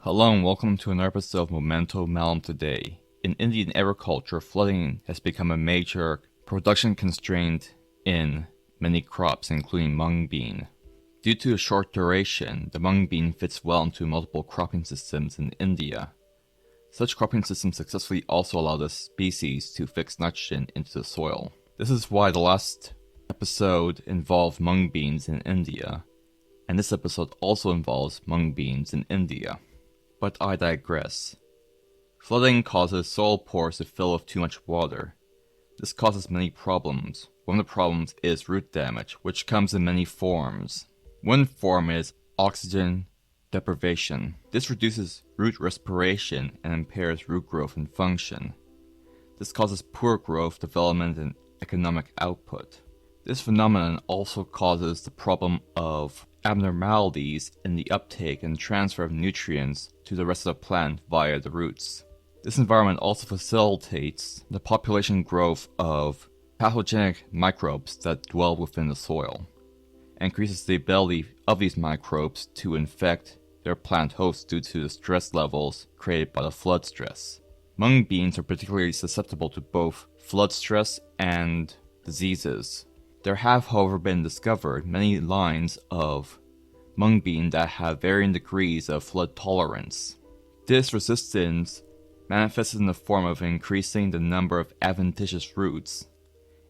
Hello and welcome to another episode of Momento Malum today. In Indian agriculture, flooding has become a major production constraint in many crops, including mung bean. Due to a short duration, the mung bean fits well into multiple cropping systems in India. Such cropping systems successfully also allow the species to fix nitrogen into the soil. This is why the last episode involved mung beans in India, and this episode also involves mung beans in India. But I digress. Flooding causes soil pores to fill with too much water. This causes many problems. One of the problems is root damage, which comes in many forms. One form is oxygen deprivation. This reduces root respiration and impairs root growth and function. This causes poor growth, development, and economic output. This phenomenon also causes the problem of abnormalities in the uptake and transfer of nutrients to the rest of the plant via the roots. This environment also facilitates the population growth of pathogenic microbes that dwell within the soil, and increases the ability of these microbes to infect their plant hosts due to the stress levels created by the flood stress. Mung beans are particularly susceptible to both flood stress and diseases. There have, however, been discovered many lines of mung bean that have varying degrees of flood tolerance. This resistance manifests in the form of increasing the number of adventitious roots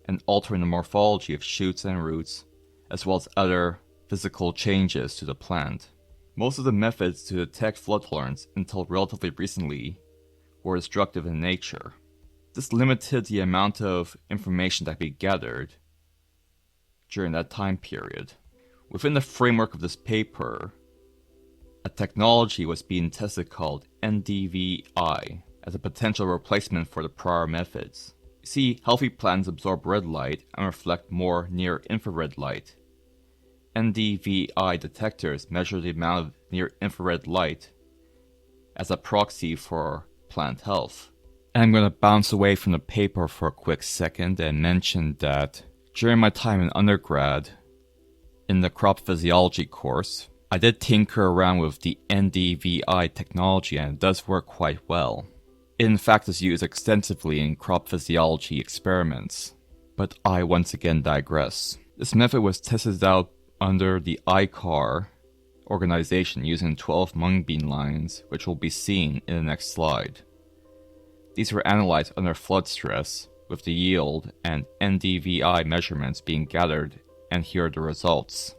and altering the morphology of shoots and roots, as well as other physical changes to the plant. Most of the methods to detect flood tolerance until relatively recently were destructive in nature. This limited the amount of information that could be gathered during that time period. Within the framework of this paper, a technology was being tested called NDVI as a potential replacement for the prior methods. You see, healthy plants absorb red light and reflect more near-infrared light. NDVI detectors measure the amount of near-infrared light as a proxy for plant health. And I'm going to bounce away from the paper for a quick second and mention that during my time in undergrad, in the crop physiology course, I did tinker around with the NDVI technology and it does work quite well. It in fact is used extensively in crop physiology experiments. But I once again digress. This method was tested out under the ICAR organization using 12 mung bean lines, which will be seen in the next slide. These were analyzed under flood stress, with the yield and NDVI measurements being gathered, and here are the results.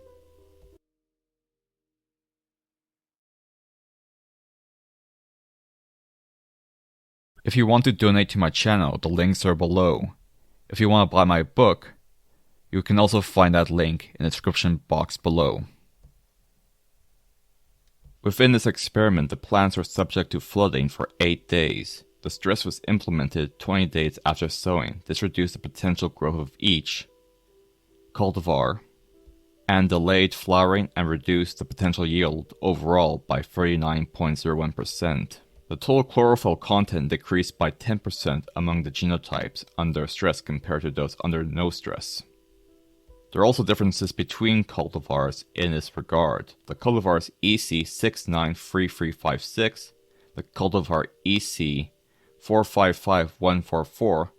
If you want to donate to my channel, the links are below. If you want to buy my book, you can also find that link in the description box below. Within this experiment, the plants were subject to flooding for 8 days. The stress was implemented 20 days after sowing. This reduced the potential growth of each cultivar and delayed flowering and reduced the potential yield overall by 39.01%. The total chlorophyll content decreased by 10% among the genotypes under stress compared to those under no stress. There are also differences between cultivars in this regard. The cultivars EC693356, the cultivar EC455144,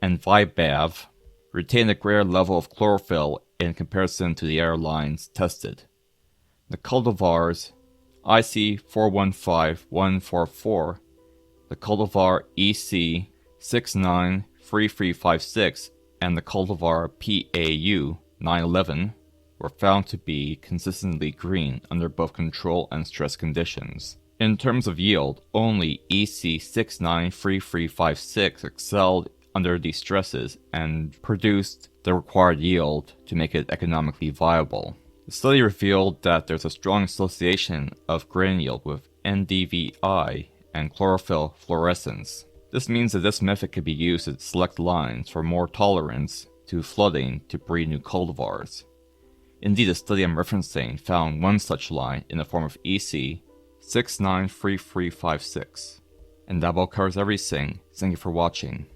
and Vibav retain a greater level of chlorophyll in comparison to the other lines tested. The cultivars IC415144, the cultivar EC693356, and the cultivar PAU911 were found to be consistently green under both control and stress conditions. In terms of yield, only EC693356 excelled under these stresses and produced the required yield to make it economically viable. The study revealed that there's a strong association of grain yield with NDVI and chlorophyll fluorescence. This means that this method could be used to select lines for more tolerance to flooding to breed new cultivars. Indeed, the study I'm referencing found one such line in the form of EC693356. And that about covers everything. Thank you for watching.